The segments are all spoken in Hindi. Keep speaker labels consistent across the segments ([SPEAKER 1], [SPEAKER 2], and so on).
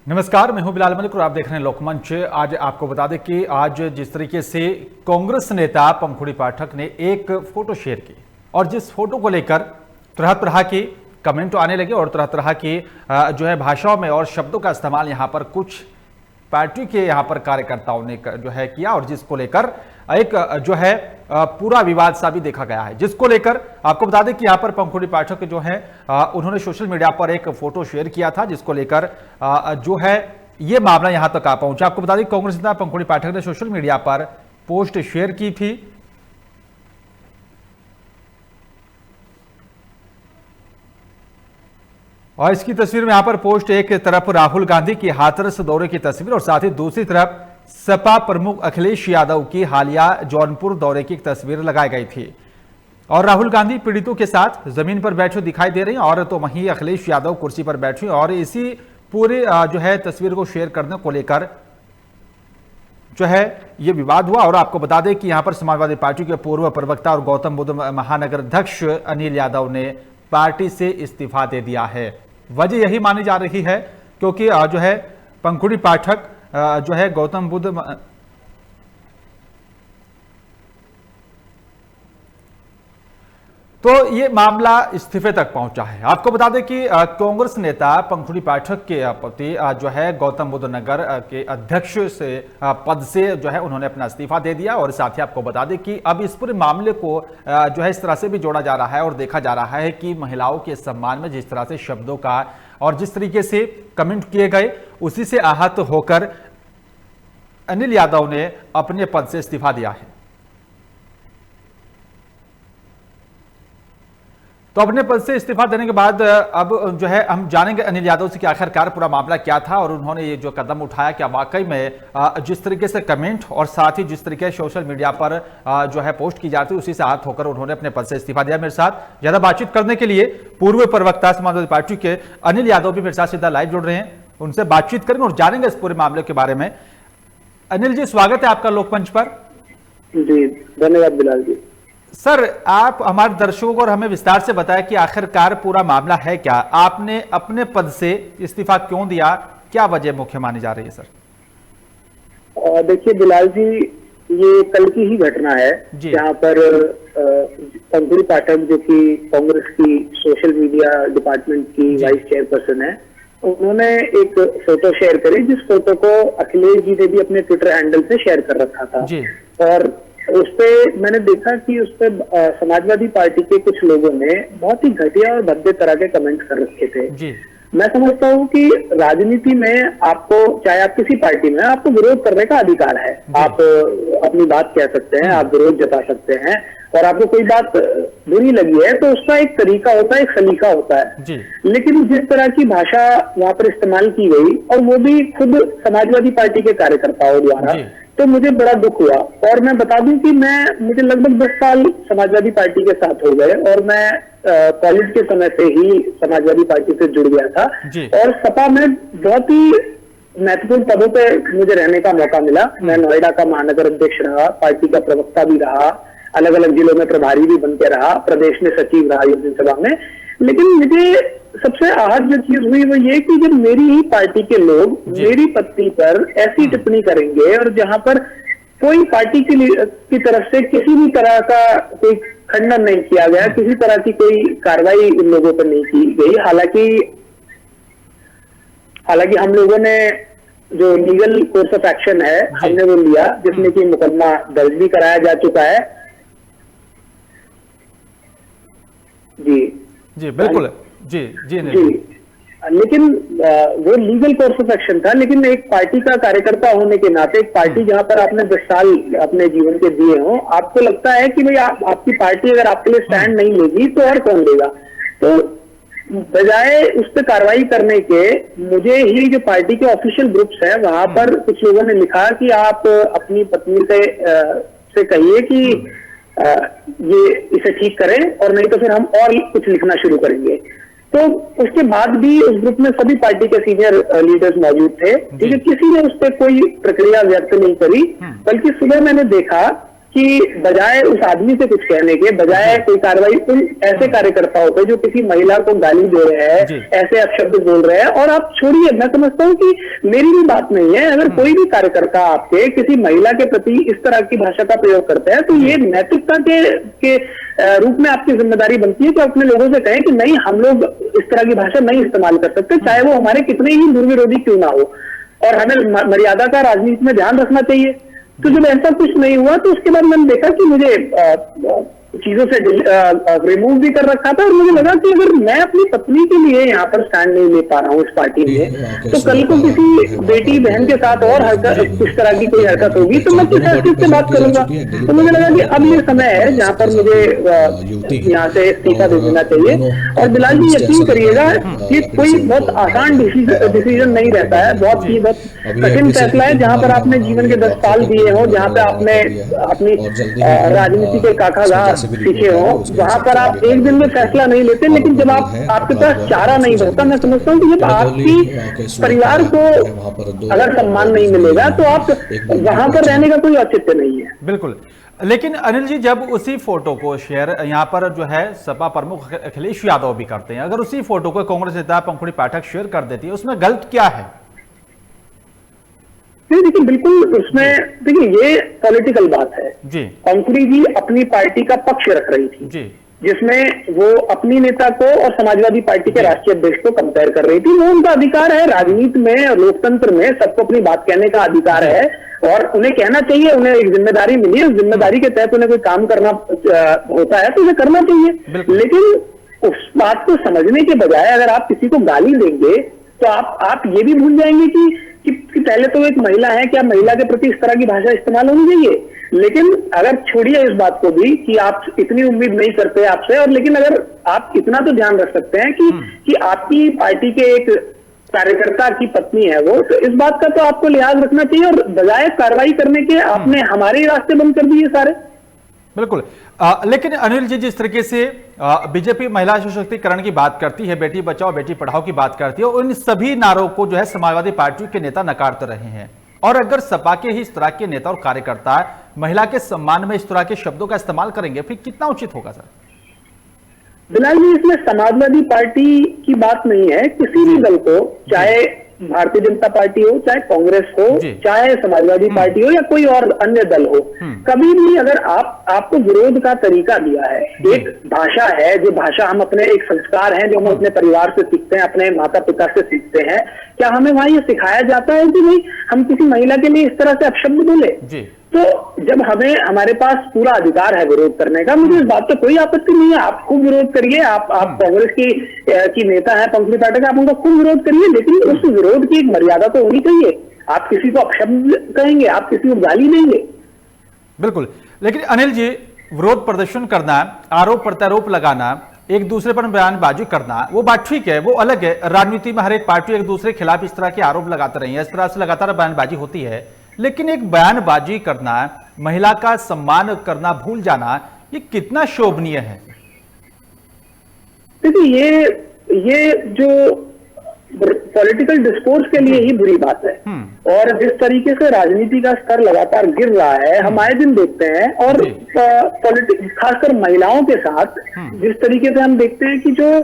[SPEAKER 1] नमस्कार, मैं हूं बिलाल मलिक और आप देख रहे हैं लोकमंच। आज आपको बता दें कि आज जिस तरीके से कांग्रेस नेता पंखुड़ी पाठक ने एक फोटो शेयर की और जिस फोटो को लेकर तरह तरह के कमेंट आने लगे और तरह तरह की जो है भाषाओं में और शब्दों का इस्तेमाल यहां पर कुछ पार्टी के यहां पर कार्यकर्ताओं ने जो है किया और जिसको लेकर एक जो है पूरा विवाद सा भी देखा गया है, जिसको लेकर आपको बता दें कि यहां पर पंखुड़ी पाठक जो है उन्होंने सोशल मीडिया पर एक फोटो शेयर किया था, जिसको लेकर जो है ये मामला यहां तक आ पहुंचा। आपको बता दें कांग्रेस नेता पंखुड़ी पाठक ने सोशल मीडिया पर पोस्ट शेयर की थी और इसकी तस्वीर में यहां पर पोस्ट एक तरफ राहुल गांधी की हाथरस दौरे की तस्वीर और साथ ही दूसरी तरफ सपा प्रमुख अखिलेश यादव की हालिया जौनपुर दौरे की तस्वीर लगाई गई थी और राहुल गांधी पीड़ितों के साथ जमीन पर बैठे दिखाई दे रही हैं और तो वहीं अखिलेश यादव कुर्सी पर बैठे और इसी पूरे जो है तस्वीर को शेयर करने को लेकर जो है ये विवाद हुआ। और आपको बता दें कि यहां पर समाजवादी पार्टी के पूर्व प्रवक्ता और गौतम बुद्ध महानगर अध्यक्ष अनिल यादव ने पार्टी से इस्तीफा दे दिया है। वजह यही मानी जा रही है क्योंकि जो है पंखुड़ी पाठक जो है गौतम बुद्ध तो ये मामला इस्तीफे तक पहुंचा है। आपको बता दें कि कांग्रेस नेता पंखुड़ी पाठक के पति जो है गौतम बुद्ध नगर के अध्यक्ष से पद से जो है उन्होंने अपना इस्तीफा दे दिया और साथ ही आपको बता दें कि अब इस पूरे मामले को जो है इस तरह से भी जोड़ा जा रहा है और देखा जा रहा है कि महिलाओं के सम्मान में जिस तरह से शब्दों का और जिस तरीके से कमेंट किए गए उसी से आहत होकर अनिल यादव ने अपने पद से इस्तीफा दिया है। तो अपने पद से इस्तीफा देने के बाद अब जो है हम जानेंगे अनिल यादव से कि आखिरकार पूरा मामला क्या था और उन्होंने ये जो कदम उठाया क्या वाकई में जिस तरीके से कमेंट और साथ ही जिस तरीके से सोशल मीडिया पर जो है पोस्ट की जाती है उसी से आहत होकर उन्होंने अपने पद से इस्तीफा दिया। मेरे साथ ज्यादा बातचीत करने के लिए पूर्व प्रवक्ता समाजवादी पार्टी के अनिल यादव भी मेरे साथ सीधा लाइव जुड़ रहे हैं, उनसे बातचीत करेंगे और जानेंगे इस पूरे मामले के बारे में। अनिल जी, स्वागत है आपका लोकमंच पर।
[SPEAKER 2] जी धन्यवाद बिलाल जी।
[SPEAKER 1] सर, आप हमारे दर्शकों को और हमें विस्तार से बताया कि आखिरकार पूरा मामला है क्या, आपने अपने पद से इस्तीफा क्यों दिया, क्या वजह मुख्य मानी जा रही है सर?
[SPEAKER 2] देखिए बिलाल जी, ये कल की ही घटना है जहां पर पंखुड़ी पाठक जो कि कांग्रेस की सोशल मीडिया डिपार्टमेंट की वाइस चेयरपर्सन है, उन्होंने एक फोटो शेयर करी जिस फोटो को अखिलेश जी ने भी अपने ट्विटर हैंडल से शेयर कर रखा था
[SPEAKER 1] जी।
[SPEAKER 2] और उस पे मैंने देखा कि उस पे समाजवादी पार्टी के कुछ लोगों ने बहुत ही घटिया और भद्दे तरह के कमेंट कर रखे थे
[SPEAKER 1] जी।
[SPEAKER 2] मैं समझता हूँ कि राजनीति में आपको, चाहे आप किसी पार्टी में, आपको विरोध करने का अधिकार है। आप अपनी बात कह सकते हैं, आप विरोध जता सकते हैं और आपको कोई बात बुरी लगी है तो उसका एक तरीका होता है, एक सलीका होता है
[SPEAKER 1] जी।
[SPEAKER 2] लेकिन जिस तरह की भाषा वहां पर इस्तेमाल की गई और वो भी खुद समाजवादी पार्टी के कार्यकर्ताओं द्वारा, तो मुझे बड़ा दुख हुआ। और मैं बता दूं कि मुझे लगभग 10 साल समाजवादी पार्टी के साथ हो गए और मैं कॉलेज के समय से ही समाजवादी पार्टी से जुड़ गया था और सपा में बहुत ही महत्वपूर्ण पदों पे मुझे रहने का मौका मिला। मैं नोएडा का महानगर अध्यक्ष रहा, पार्टी का प्रवक्ता भी रहा, अलग अलग जिलों में प्रभारी भी बनते रहा, प्रदेश में सचिव रहा यूथ सभा में। लेकिन मुझे सबसे आहत जो चीज हुई वो ये कि जब मेरी ही पार्टी के लोग मेरी पत्नी पर ऐसी टिप्पणी करेंगे और जहां पर कोई पार्टी की तरफ से किसी भी तरह का कोई खंडन नहीं किया गया, किसी तरह की कोई कार्रवाई इन लोगों पर नहीं की गई। हालांकि हम लोगों ने जो लीगल कोर्स ऑफ एक्शन है हमने वो लिया, जिसमें कि मुकदमा दर्ज भी कराया जा चुका है।
[SPEAKER 1] जी बिल्कुल। जी जी
[SPEAKER 2] जी, लेकिन वो लीगल कोर्स ऑफ एक्शन था। लेकिन एक पार्टी का कार्यकर्ता होने के नाते, एक पार्टी जहां पर आपने 10 साल अपने जीवन के दिए हों, आपको लगता है कि भाई आपकी पार्टी अगर आपके लिए स्टैंड नहीं लेगी तो और कौन लेगा। तो बजाय उस पर कार्रवाई करने के, मुझे ही जो पार्टी के ऑफिशियल ग्रुप्स हैं वहां पर कुछ लोगों ने लिखा कि आप अपनी पत्नी से कहिए कि ये इसे ठीक करें और नहीं तो फिर हम और कुछ लिखना शुरू करेंगे। तो उसके बाद भी उस ग्रुप में सभी पार्टी के सीनियर लीडर्स मौजूद थे, ठीक है, किसी ने उस पर कोई प्रक्रिया व्यक्त नहीं करी। बल्कि सुबह मैंने देखा कि बजाय उस आदमी से कुछ कहने के, बजाय कोई कार्रवाई, उन ऐसे कार्यकर्ताओं पे जो किसी महिला को गाली दे रहे हैं, ऐसे अपशब्द बोल रहे हैं। और आप छोड़िए, मैं समझता हूँ कि मेरी भी बात नहीं है, अगर कोई भी कार्यकर्ता आपके किसी महिला के प्रति इस तरह की भाषा का प्रयोग करते हैं तो ये नैतिकता के रूप में आपकी जिम्मेदारी बनती है कि अपने लोगों से कहें कि नहीं, हम लोग इस तरह की भाषा नहीं इस्तेमाल कर सकते, चाहे वो हमारे कितने ही दुर्विरोधी क्यों ना हो। और हमें मर्यादा का राजनीति में ध्यान रखना चाहिए। तो जब ऐसा कुछ नहीं हुआ तो उसके बाद मैंने देखा कि मुझे चीजों से रिमूव भी कर रखा था, और मुझे लगा कि अगर मैं अपनी पत्नी के लिए यहाँ पर स्टैंड नहीं ले पा रहा हूँ इस पार्टी में, तो कल को किसी बेटी बहन के साथ और हरकत, इस तरह की कोई हरकत होगी तो मैं किस हैसियत से बात करूंगा। तो मुझे लगा कि अब ये समय है जहाँ पर मुझे यहाँ से इस्तीफा दे देना चाहिए। और बिलाल जी, यकीन करिएगा कि कोई बहुत आसान डिसीजन नहीं रहता है, बहुत कठिन फैसला है। जहाँ पर आपने जीवन के 10 साल दिए हो, जहाँ पे आपने अपनी राजनीति के काका सीखे हो, वहां पर आप एक दिन में फैसला नहीं लेते, लेकिन जब आपके पास चारा नहीं बचता, मैं समझता हूँ कि जब आपकी परिवार को अगर सम्मान नहीं मिलेगा तो आप वहां पर रहने का कोई औचित्य नहीं है।
[SPEAKER 1] बिल्कुल। लेकिन अनिल जी, जब उसी फोटो को शेयर यहाँ पर जो है सपा प्रमुख अखिलेश यादव भी करते हैं, अगर उसी फोटो को कांग्रेस नेता पंखुड़ी पाठक शेयर कर देती है, उसमें गलत क्या है?
[SPEAKER 2] नहीं, देखिए, बिल्कुल उसमें, देखिए, ये पॉलिटिकल बात है
[SPEAKER 1] जी।
[SPEAKER 2] पंखुड़ी जी अपनी पार्टी का पक्ष रख रही थी
[SPEAKER 1] जी,
[SPEAKER 2] जिसमें वो अपनी नेता को और समाजवादी पार्टी के राष्ट्रीय अध्यक्ष को कंपेयर कर रही थी। वो उनका अधिकार है, राजनीति में, लोकतंत्र में सबको अपनी बात कहने का अधिकार है, और उन्हें कहना चाहिए। उन्हें एक जिम्मेदारी मिली है, उस जिम्मेदारी के तहत उन्हें कोई काम करना होता है तो उन्हें करना चाहिए। लेकिन उस बात को समझने के बजाय अगर आप किसी को गाली देंगे तो आप ये भी भूल जाएंगे कि पहले तो एक महिला है, क्या महिला के प्रति इस तरह की भाषा इस्तेमाल होनी चाहिए। लेकिन अगर छोड़िए इस बात को भी कि आप इतनी उम्मीद नहीं करते आपसे, और लेकिन अगर आप इतना तो ध्यान रख सकते हैं कि आपकी पार्टी के एक कार्यकर्ता की पत्नी है वो, तो इस बात का तो आपको लिहाज रखना चाहिए। और बजाय कार्रवाई करने के आपने हमारे ही रास्ते बंद कर दिए सारे।
[SPEAKER 1] बिल्कुल। लेकिन अनिल जी, जिस तरीके से बीजेपी महिला सशक्तिकरण की बात करती है, बेटी बचाओ बेटी पढ़ाओ की बात करती है, उन सभी नारों को जो है समाजवादी पार्टी के नेता नकारते रहे हैं। और अगर सपा के ही इस तरह के नेता और कार्यकर्ता महिला के सम्मान में इस तरह के शब्दों का इस्तेमाल करेंगे, फिर कितना उचित होगा सर?
[SPEAKER 2] बिलाल जी, इसमें समाजवादी पार्टी की बात नहीं है। किसी भी दल को, चाहे भारतीय जनता पार्टी हो, चाहे कांग्रेस हो, चाहे समाजवादी पार्टी हो या कोई और अन्य दल हो, कभी भी अगर आपको विरोध का तरीका दिया है, एक भाषा है, जो भाषा हम अपने, एक संस्कार है जो हम अपने परिवार से सीखते हैं, अपने माता पिता से सीखते हैं, क्या हमें वहां ये सिखाया जाता है कि भाई हम किसी महिला के लिए इस तरह से अपशब्द बोले? तो जब हमारे पास पूरा अधिकार है विरोध करने का, मुझे इस बात पे कोई आपत्ति नहीं है। आप खूब विरोध करिए, आप कांग्रेस की नेता है पंखुड़ी पाठक, आप उनका खूब विरोध करिए, लेकिन उस विरोध की एक मर्यादा तो होनी चाहिए। आप किसी को अपशब्द कहेंगे, आप किसी को गाली देंगे।
[SPEAKER 1] बिल्कुल। लेकिन अनिल जी, विरोध प्रदर्शन करना, आरोप प्रत्यारोप लगाना, एक दूसरे पर बयानबाजी करना, वो बात ठीक है, वो अलग है। राजनीति में हर एक पार्टी एक दूसरे के खिलाफ इस तरह के आरोप लगाते रही है, इस तरह से लगातार बयानबाजी होती है। लेकिन एक बयानबाजी करना, महिला का सम्मान करना भूल जाना, ये कितना शोभनीय है?
[SPEAKER 2] देखिए, ये जो पॉलिटिकल डिस्कोर्स के लिए ही बुरी बात है। और जिस तरीके से राजनीति का स्तर लगातार गिर रहा है, हम आए दिन देखते हैं। और खासकर महिलाओं के साथ जिस तरीके से हम देखते हैं कि जो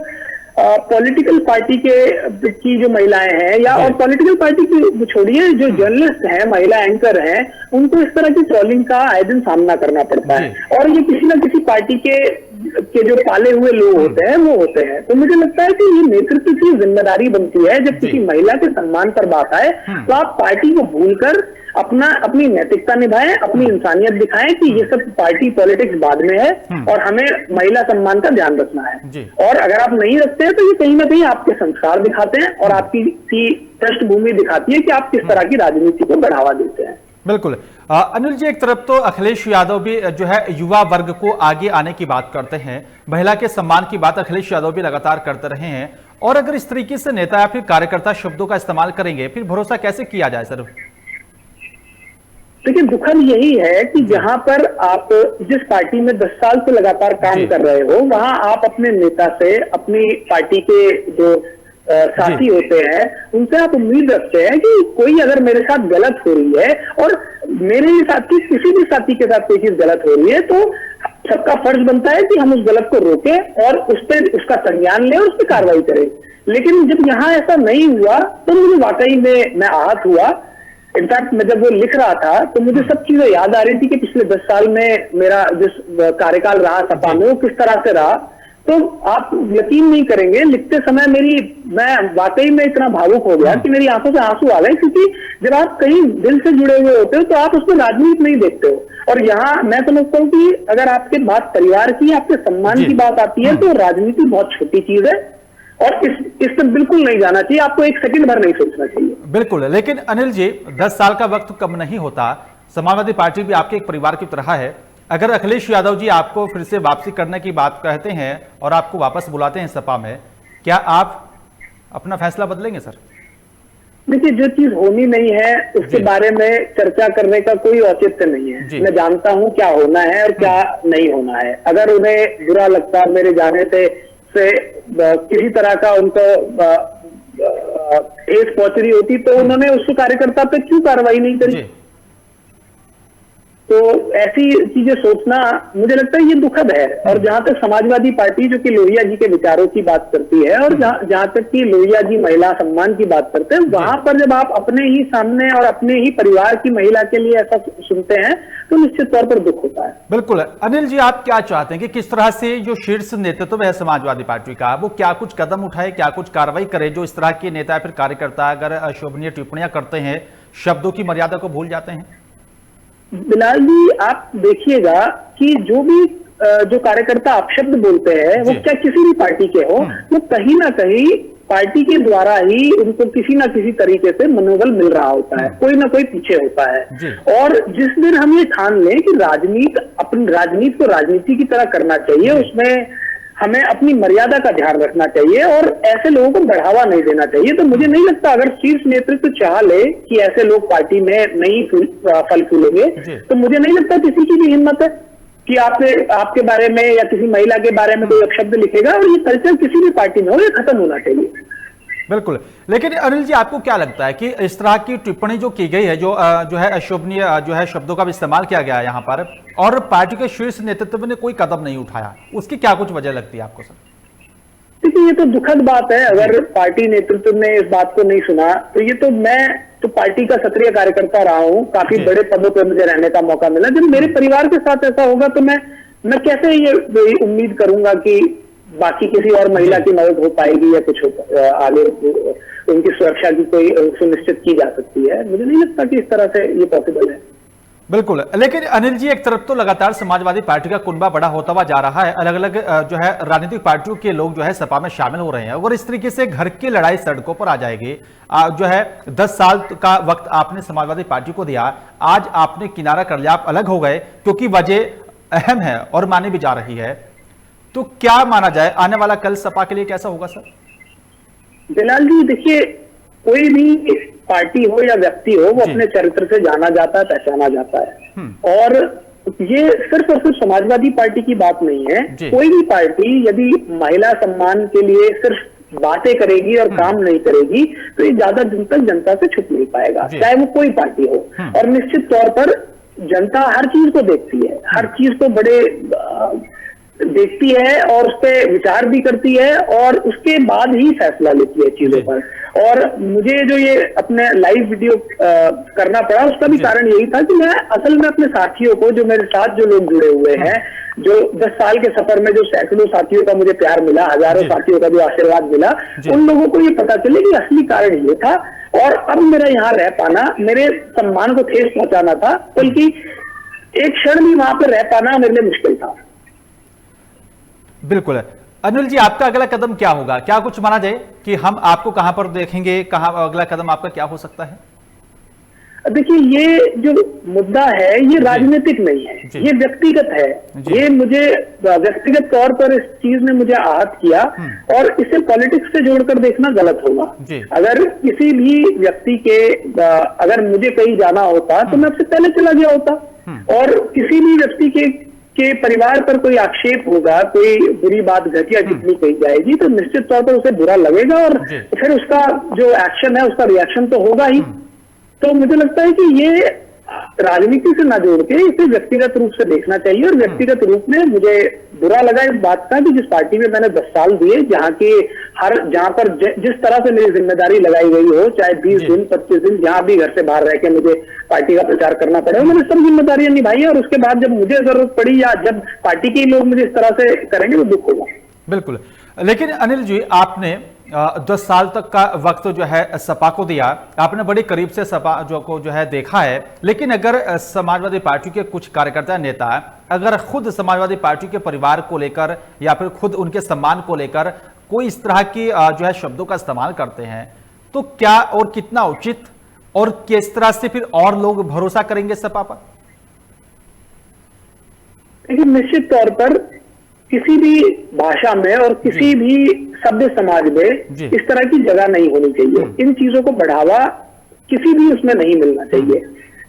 [SPEAKER 2] पॉलिटिकल पार्टी की जो महिलाएं हैं, या और पॉलिटिकल पार्टी की छोड़िए, जो जर्नलिस्ट हैं, महिला एंकर हैं, उनको इस तरह की ट्रोलिंग का आए दिन सामना करना पड़ता है। और ये किसी ना किसी पार्टी के जो पाले हुए लोग होते हैं वो होते हैं। तो मुझे लगता है कि ये नेतृत्व की जिम्मेदारी बनती है, जब किसी महिला के सम्मान पर बात आए तो आप पार्टी को भूलकर अपनी नैतिकता निभाएं, अपनी इंसानियत दिखाएं कि ये सब पार्टी पॉलिटिक्स बाद में है और हमें महिला सम्मान का ध्यान रखना है। और अगर आप नहीं रखते हैं तो ये कहीं ना कहीं आपके संस्कार दिखाते हैं और आपकी पृष्ठभूमि दिखाती है कि आप किस तरह की राजनीति को बढ़ावा देते हैं।
[SPEAKER 1] बिल्कुल। अनिल जी, एक तरफ तो अखिलेश यादव भी जो है युवा वर्ग को आगे आने की बात करते हैं, महिला के सम्मान की बात अखिलेश यादव भी लगातार करते रहे हैं, और अगर इस तरीके से नेता या फिर कार्यकर्ता शब्दों का इस्तेमाल करेंगे, फिर भरोसा कैसे किया जाए सर?
[SPEAKER 2] देखिए, दुखद यही है कि जहां पर आप जिस पार्टी में 10 साल से लगातार काम कर रहे हो, वहां आप अपने नेता से, अपनी पार्टी के जो साथी होते हैं, उनसे आप उम्मीद रखते हैं कि कोई अगर मेरे साथ गलत हो रही है और मेरे ही साथ की किसी भी साथी के साथ कोई चीज गलत हो रही है, तो सबका फर्ज बनता है कि हम उस गलत को रोकें और उस पर उसका संज्ञान लें और उस पर कार्रवाई करें। लेकिन जब यहाँ ऐसा नहीं हुआ तो मुझे वाकई में मैं आहत हुआ। इनफैक्ट मैं जब वो लिख रहा था तो मुझे सब चीजें याद आ रही थी कि पिछले 10 साल में मेरा जिस कार्यकाल रहा सपा में वो किस तरह से रहा। तो आप यकीन नहीं करेंगे, लिखते समय मैं वाकई में इतना भावुक हो गया कि मेरी आंखों से आंसू आ गए, क्योंकि जब आप कहीं दिल से जुड़े हुए होते हो तो आप उसमें राजनीति नहीं देखते हो। और यहाँ मैं समझता हूँ कि अगर आपके बात परिवार की, आपके सम्मान की बात आती है तो राजनीति बहुत छोटी चीज है और इस पर बिल्कुल नहीं जाना चाहिए, आपको एक सेकंड भर नहीं सोचना चाहिए।
[SPEAKER 1] बिल्कुल, लेकिन अनिल जी 10 साल का वक्त कम नहीं होता, समाजवादी पार्टी भी आपके एक परिवार की तरह है। अगर अखिलेश यादव जी आपको फिर से वापसी करने की बात कहते हैं और आपको वापस बुलाते हैं सपा में, क्या आप अपना फैसला बदलेंगे सर?
[SPEAKER 2] देखिए, जो चीज होनी नहीं है उसके बारे में चर्चा करने का कोई औचित्य नहीं है। मैं जानता हूं क्या होना है और क्या नहीं होना है। अगर उन्हें बुरा लगता मेरे जाने से किसी तरह का उनको ठेस पहुंच रही होती तो उन्होंने उस कार्यकर्ता पे क्यों कार्रवाई नहीं करी? तो ऐसी चीजें सोचना मुझे लगता है ये दुखद है। और जहां तक समाजवादी पार्टी जो कि लोहिया जी के विचारों की बात करती है और जहां तक कि लोहिया जी महिला सम्मान की बात करते हैं, वहां पर जब आप अपने ही सामने और अपने ही परिवार की महिला के लिए ऐसा सुनते हैं तो निश्चित तौर पर दुख होता है।
[SPEAKER 1] बिल्कुल। अनिल जी, आप क्या चाहते हैं कि किस तरह से जो शीर्ष नेतृत्व है समाजवादी पार्टी का, वो क्या कुछ कदम उठाए, क्या कुछ कार्रवाई करे जो इस तरह के नेता फिर कार्यकर्ता अगर अशोभनीय टिप्पणियां करते हैं, शब्दों की मर्यादा को भूल जाते हैं?
[SPEAKER 2] बिलाल जी, आप देखिएगा कि जो कार्यकर्ता अपशब्द बोलते हैं वो क्या किसी भी पार्टी के हो, वो कहीं ना कहीं पार्टी के द्वारा ही उनको किसी ना किसी तरीके से मनोबल मिल रहा होता है, कोई ना कोई पीछे होता है। और जिस दिन हम ये ठान लें कि अपनी राजनीति को राजनीति की तरह करना चाहिए, उसमें हमें अपनी मर्यादा का ध्यान रखना चाहिए और ऐसे लोगों को बढ़ावा नहीं देना चाहिए, तो मुझे नहीं लगता अगर शीर्ष नेतृत्व चाह ले कि ऐसे लोग पार्टी में नहीं फल फूलेंगे, तो मुझे नहीं लगता किसी की भी हिम्मत है कि आपके बारे में या किसी महिला के बारे में कोई अपशब्द लिखेगा। और ये कल्चर किसी भी पार्टी में हो, ये खत्म होना चाहिए।
[SPEAKER 1] बिल्कुल। लेकिन अनिल जी, आपको क्या लगता है कि इस तरह की टिप्पणी जो की गई है, जो है अशोभनीय जो है शब्दों का भी इस्तेमाल किया गया है यहाँ पर, और पार्टी के शीर्ष नेतृत्व ने कोई कदम नहीं उठाया, उसकी क्या कुछ वजह लगती है आपको सर?
[SPEAKER 2] देखिए, ये तो दुखद बात है। अगर पार्टी नेतृत्व ने इस बात को नहीं सुना तो ये तो मैं तो पार्टी का सक्रिय कार्यकर्ता रहा हूँ, काफी बड़े पदों पर मुझे रहने का मौका मिला। जब मेरे परिवार के साथ ऐसा होगा तो मैं कैसे ये उम्मीद करूंगा कि बाकी किसी और महिला की मदद हो पाएगी या कुछ आगे उनकी सुरक्षा की कोई सुनिश्चित की जा सकती है। मुझे नहीं लगता कि इस तरह से ये पॉसिबल है।
[SPEAKER 1] बिल्कुल। लेकिन अनिल जी, एक तरफ तो लगातार समाजवादी पार्टी का कुनबा बड़ा होता हुआ जा रहा है, अलग अलग जो है राजनीतिक पार्टियों के लोग जो है सपा में शामिल हो रहे हैं, और इस तरीके से घर की लड़ाई सड़कों पर आ जाएगी। जो है 10 साल का वक्त आपने समाजवादी पार्टी को दिया, आज आपने किनारा कर लिया, आप अलग हो गए, क्योंकि वजह अहम है और मानी भी जा रही है। तो क्या माना जाए, आने वाला कल सपा के लिए कैसा होगा सर?
[SPEAKER 2] बिलाल जी, देखिए, कोई भी पार्टी हो या व्यक्ति हो, वो अपने चरित्र से जाना जाता है, पहचाना जाता है। और ये सिर्फ और सिर्फ समाजवादी पार्टी की बात नहीं है। कोई भी पार्टी यदि महिला सम्मान के लिए सिर्फ बातें करेगी और काम नहीं करेगी तो ये ज्यादा दिन तक जनता से छुप नहीं पाएगा, चाहे वो कोई पार्टी हो। और निश्चित तौर पर जनता हर चीज को देखती है, हर चीज को बड़े देखती है और उस पर विचार भी करती है और उसके बाद ही फैसला लेती है चीजों पर। और मुझे जो ये अपने लाइव वीडियो करना पड़ा, उसका भी कारण यही था कि मैं असल में अपने साथियों को, जो मेरे साथ जो लोग जुड़े हुए हैं, जो 10 साल के सफर में जो सैकड़ों साथियों का मुझे प्यार मिला, हजारों साथियों का जो आशीर्वाद मिला, उन लोगों को ये पता चले कि असली कारण ये था। और अब मेरा यहाँ रह पाना मेरे सम्मान को ठेस पहुंचाना था, बल्कि एक क्षण भी वहां पर रह पाना मेरे लिए मुश्किल था।
[SPEAKER 1] बिल्कुल। अनिल जी, आपका अगला कदम क्या होगा? क्या कुछ माना जाए कि हम आपको कहां पर देखेंगे, कहां अगला कदम आपका क्या हो सकता है?
[SPEAKER 2] देखिए, ये जो मुद्दा है ये राजनीतिक नहीं है, ये व्यक्तिगत है। ये मुझे व्यक्तिगत तौर पर इस चीज ने मुझे आहत किया और इसे पॉलिटिक्स से जोड़कर देखना गलत होगा। अगर किसी भी व्यक्ति के अगर मुझे कहीं जाना होता तो मैं सबसे पहले चला गया होता, और किसी भी व्यक्ति के के परिवार पर कोई आक्षेप होगा, कोई बुरी बात घटिया टिप्पणी कही जाएगी, तो निश्चित तौर पर उसे बुरा लगेगा और फिर उसका जो एक्शन है, उसका रिएक्शन तो होगा ही। तो मुझे लगता है कि ये राजनीति से ना जोड़ के इसे व्यक्तिगत रूप से देखना चाहिए। और व्यक्तिगत रूप में मुझे बुरा लगा इस बात का कि जिस पार्टी में मैंने 10 साल दिए, जहां पर जिस तरह से मेरी जिम्मेदारी लगाई गई हो, चाहे 20 दिन 25 दिन जहां भी घर से बाहर रह के मुझे पार्टी का प्रचार करना पड़े, मैंने सब जिम्मेदारियां निभाई है। और उसके बाद जब मुझे जरूरत पड़ी या जब पार्टी के लोग मुझे इस तरह से करेंगे तो दुख होगा।
[SPEAKER 1] बिल्कुल। लेकिन अनिल जी, आपने 10 साल तक का वक्त जो है सपा को दिया, आपने बड़ी करीब से सपा को जो है देखा है। लेकिन अगर समाजवादी पार्टी के कुछ कार्यकर्ता नेता अगर खुद समाजवादी पार्टी के परिवार को लेकर या फिर खुद उनके सम्मान को लेकर कोई इस तरह की जो है शब्दों का इस्तेमाल करते हैं, तो क्या और कितना उचित और किस तरह से फिर और लोग भरोसा करेंगे सपा पर?
[SPEAKER 2] देखिए, निश्चित तौर पर किसी भी भाषा में और किसी भी सभ्य समाज में इस तरह की जगह नहीं होनी चाहिए। इन चीजों को बढ़ावा किसी भी उसमें नहीं मिलना चाहिए।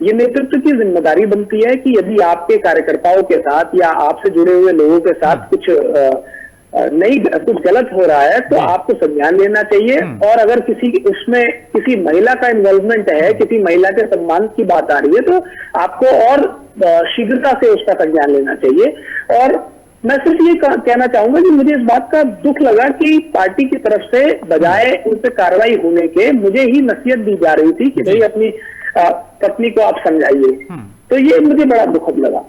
[SPEAKER 2] ये नेतृत्व की जिम्मेदारी बनती है कि यदि आपके कार्यकर्ताओं के साथ या आपसे जुड़े हुए लोगों के साथ कुछ गलत हो रहा है तो आपको संज्ञान लेना चाहिए। और अगर उसमें किसी महिला का इन्वॉल्वमेंट है, किसी महिला के सम्मान की बात आ रही है, तो आपको और शीघ्रता से उसका संज्ञान लेना चाहिए। और मैं सिर्फ ये कहना चाहूंगा कि मुझे इस बात का दुख लगा कि पार्टी की तरफ से बजाय उन पर कार्रवाई होने के मुझे ही नसीहत दी जा रही थी कि भाई अपनी पत्नी को आप समझाइए। तो ये मुझे बड़ा दुखद लगा।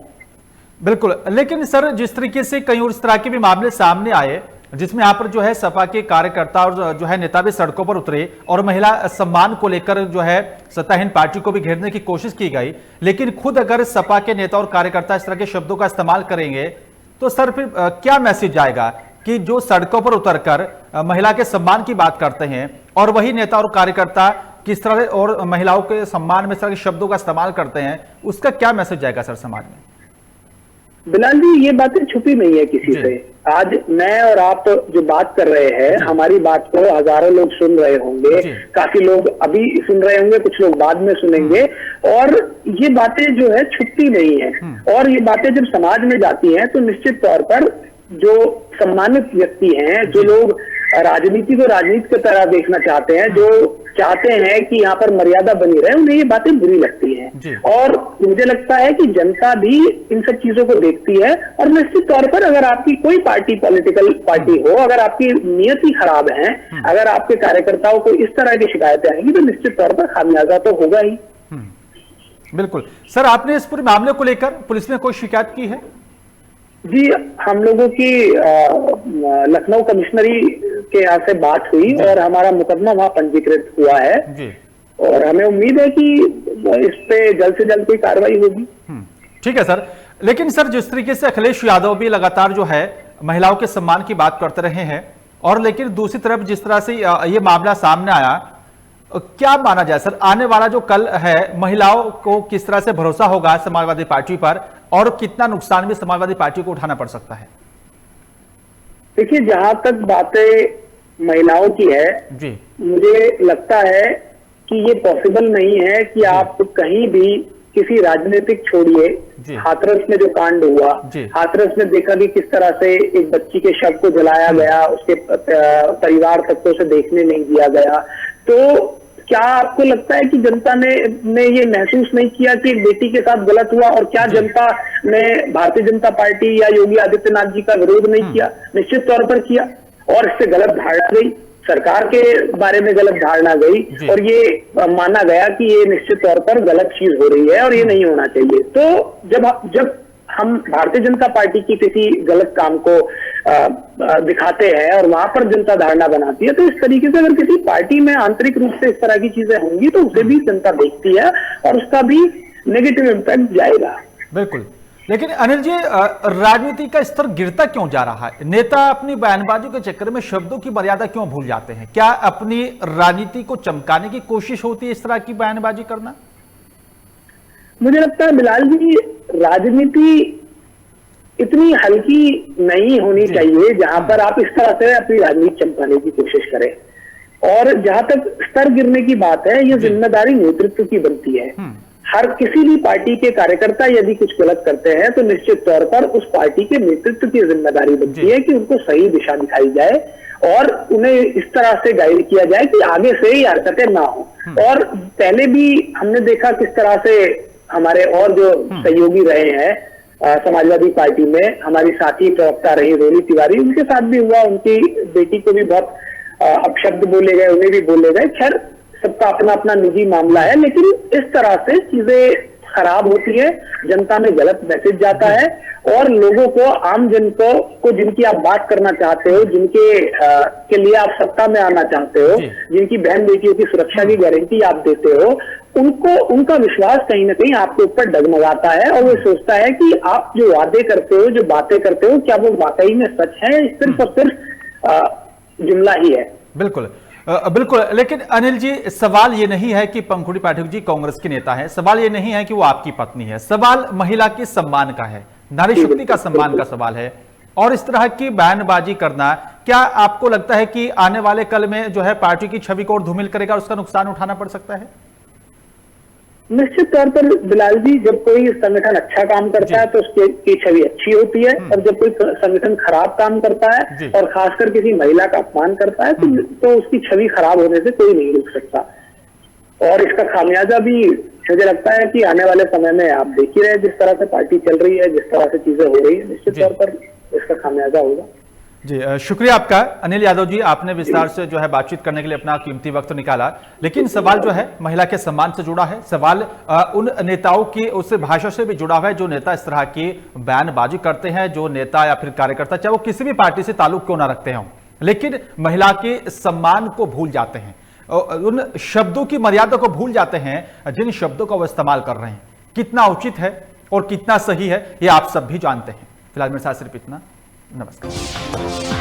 [SPEAKER 1] बिल्कुल। लेकिन सर, जिस तरीके से कई और इस तरह के भी मामले सामने आए जिसमें यहाँ पर जो है सपा के कार्यकर्ता और जो है नेता भी सड़कों पर उतरे और महिला सम्मान को लेकर जो है सत्ताहीन पार्टी को भी घेरने की कोशिश की गई, लेकिन खुद अगर सपा के नेता और कार्यकर्ता इस तरह के शब्दों का इस्तेमाल करेंगे तो सर फिर क्या मैसेज जाएगा कि जो सड़कों पर उतरकर महिला के सम्मान की बात करते हैं और वही नेता और कार्यकर्ता किस तरह और महिलाओं के सम्मान में इस तरह के शब्दों का इस्तेमाल करते हैं, उसका क्या मैसेज जाएगा सर समाज में?
[SPEAKER 2] बिलाल जी, ये बातें छुपी नहीं है किसी से। आज मैं और आप जो बात कर रहे हैं, हमारी बात को हजारों लोग सुन रहे होंगे, काफी लोग अभी सुन रहे होंगे, कुछ लोग बाद में सुनेंगे। और ये बातें जो है छुपती नहीं है। और ये बातें जब समाज में जाती हैं तो निश्चित तौर पर जो सम्मानित व्यक्ति हैं, जो लोग राजनीति को राजनीति की तरह देखना चाहते हैं, जो चाहते हैं कि यहाँ पर मर्यादा बनी रहे, उन्हें ये बातें बुरी लगती हैं। और मुझे लगता है कि जनता भी इन सब चीजों को देखती है। और निश्चित तौर पर अगर आपकी कोई पार्टी पॉलिटिकल पार्टी हो, अगर आपकी नियत ही खराब है, अगर आपके कार्यकर्ताओं को इस तरह की शिकायतें आएंगी तो निश्चित तौर पर खामियाजा तो होगा ही।
[SPEAKER 1] बिल्कुल। सर, आपने इस पूरे मामले को लेकर पुलिस में कोई शिकायत की है?
[SPEAKER 2] जी, हम लोगों की लखनऊ कमिश्नरी के यहाँ से बात हुई और हमारा मुकदमा वहां पंजीकृत हुआ है जी। और हमें उम्मीद है कि इस पे जल्द से जल्द कोई कार्रवाई होगी।
[SPEAKER 1] ठीक है सर। लेकिन सर, जिस तरीके से अखिलेश यादव भी लगातार जो है महिलाओं के सम्मान की बात करते रहे हैं और लेकिन दूसरी तरफ जिस तरह से ये मामला सामने आया, क्या माना जाए सर, आने वाला जो कल है महिलाओं को किस तरह से भरोसा होगा समाजवादी पार्टी पर और कितना नुकसान भी समाजवादी पार्टी को उठाना पड़ सकता है?
[SPEAKER 2] देखिए, जहां तक बातें महिलाओं की है जी, मुझे लगता है कि ये पॉसिबल नहीं है कि आप कहीं भी किसी राजनीतिक छोड़िए, हाथरस में जो कांड हुआ, हाथरस में देखा कि किस तरह से एक बच्ची के शव को जलाया गया, उसके परिवार तक को उसे देखने नहीं दिया गया। तो क्या आपको लगता है कि जनता ने ये महसूस नहीं किया कि एक बेटी के साथ गलत हुआ? और क्या जनता ने भारतीय जनता पार्टी या योगी आदित्यनाथ जी का विरोध नहीं किया? निश्चित तौर पर किया। और इससे गलत धारणा गई, सरकार के बारे में गलत धारणा गई और ये माना गया कि ये निश्चित तौर पर गलत चीज हो रही है और ये नहीं होना चाहिए। तो जब हम भारतीय जनता पार्टी की किसी गलत काम को दिखाते हैं और वहां पर जनता धारणा बनाती है, तो इस तरीके से अगर किसी पार्टी में आंतरिक रूप से इस तरह की चीजें होंगी तो उसे भी जनता देखती है और उसका भी नेगेटिव इम्पैक्ट जाएगा।
[SPEAKER 1] बिल्कुल। लेकिन अनिल जी, राजनीति का स्तर गिरता क्यों जा रहा है? नेता अपनी बयानबाजी के चक्कर में शब्दों की मर्यादा क्यों भूल जाते हैं? क्या अपनी राजनीति को चमकाने की कोशिश होती है इस तरह की बयानबाजी करना?
[SPEAKER 2] मुझे लगता है बिलाल जी, राजनीति इतनी हल्की नहीं होनी चाहिए जहां पर आप इस तरह से अपनी राजनीति चमकाने की कोशिश करें। और जहां तक स्तर गिरने की बात है, ये जिम्मेदारी नेतृत्व की बनती है। हर किसी भी पार्टी के कार्यकर्ता यदि कुछ गलत करते हैं तो निश्चित तौर पर उस पार्टी के नेतृत्व की जिम्मेदारी बनती है कि उनको सही दिशा दिखाई जाए और उन्हें इस तरह से गाइड किया जाए कि आगे से ही हरकतें ना हो। और पहले भी हमने देखा किस तरह से हमारे और जो सहयोगी रहे हैं समाजवादी पार्टी में, हमारी साथी प्रवक्ता रही रोली तिवारी, उनके साथ भी हुआ। उनकी बेटी को भी बहुत अपशब्द बोले गए, उन्हें भी बोले गए। खैर, सबका अपना अपना निजी मामला है, लेकिन इस तरह से चीजें खराब होती है, जनता में गलत मैसेज जाता है और लोगों को, आम जन को जिनकी आप बात करना चाहते हो, जिनके के लिए आप सत्ता में आना चाहते हो, जिनकी बहन बेटियों की सुरक्षा की गारंटी आप देते हो, उनको उनका विश्वास कहीं ना कहीं आपके ऊपर डगमगाता है और वो सोचता है कि आप जो वादे करते हो, जो बातें करते हो, क्या वो वाकई में सच है, सिर्फ और सिर्फ जुमला ही है।
[SPEAKER 1] बिल्कुल बिल्कुल। लेकिन अनिल जी, सवाल ये नहीं है कि पंखुड़ी पाठक जी कांग्रेस के नेता हैं, सवाल ये नहीं है कि वो आपकी पत्नी है, सवाल महिला के सम्मान का है, नारी शक्ति का सम्मान का सवाल है। और इस तरह की बयानबाजी करना, क्या आपको लगता है कि आने वाले कल में जो है पार्टी की छवि को और धूमिल करेगा, उसका नुकसान उठाना पड़ सकता है?
[SPEAKER 2] निश्चित तौर पर बिलाल जी, जब कोई संगठन अच्छा काम करता है तो उसकी छवि अच्छी होती है, और जब कोई संगठन खराब काम करता है और खासकर किसी महिला का अपमान करता है तो उसकी छवि खराब होने से कोई नहीं रुक सकता। और इसका खामियाजा भी मुझे लगता है कि आने वाले समय में आप देख ही रहे, जिस तरह से पार्टी चल रही है, जिस तरह से चीजें हो रही है, निश्चित तौर पर इसका खामियाजा होगा। जी,
[SPEAKER 1] शुक्रिया आपका अनिल यादव जी, आपने विस्तार से जो है बातचीत करने के लिए अपना कीमती वक्त निकाला। लेकिन सवाल जो है महिला के सम्मान से जुड़ा है, सवाल उन नेताओं की उस भाषा से भी जुड़ा हुआ है जो नेता इस तरह की बयानबाजी करते हैं, जो नेता या फिर कार्यकर्ता चाहे वो किसी भी पार्टी से ताल्लुक क्यों ना रखते हों, लेकिन महिला के सम्मान को भूल जाते हैं, उन शब्दों की मर्यादा को भूल जाते हैं जिन शब्दों का वो इस्तेमाल कर रहे हैं। कितना उचित है और कितना सही है ये आप सब भी जानते हैं। फिलहाल मेरे साथ सिर्फ इतना। नमस्कार।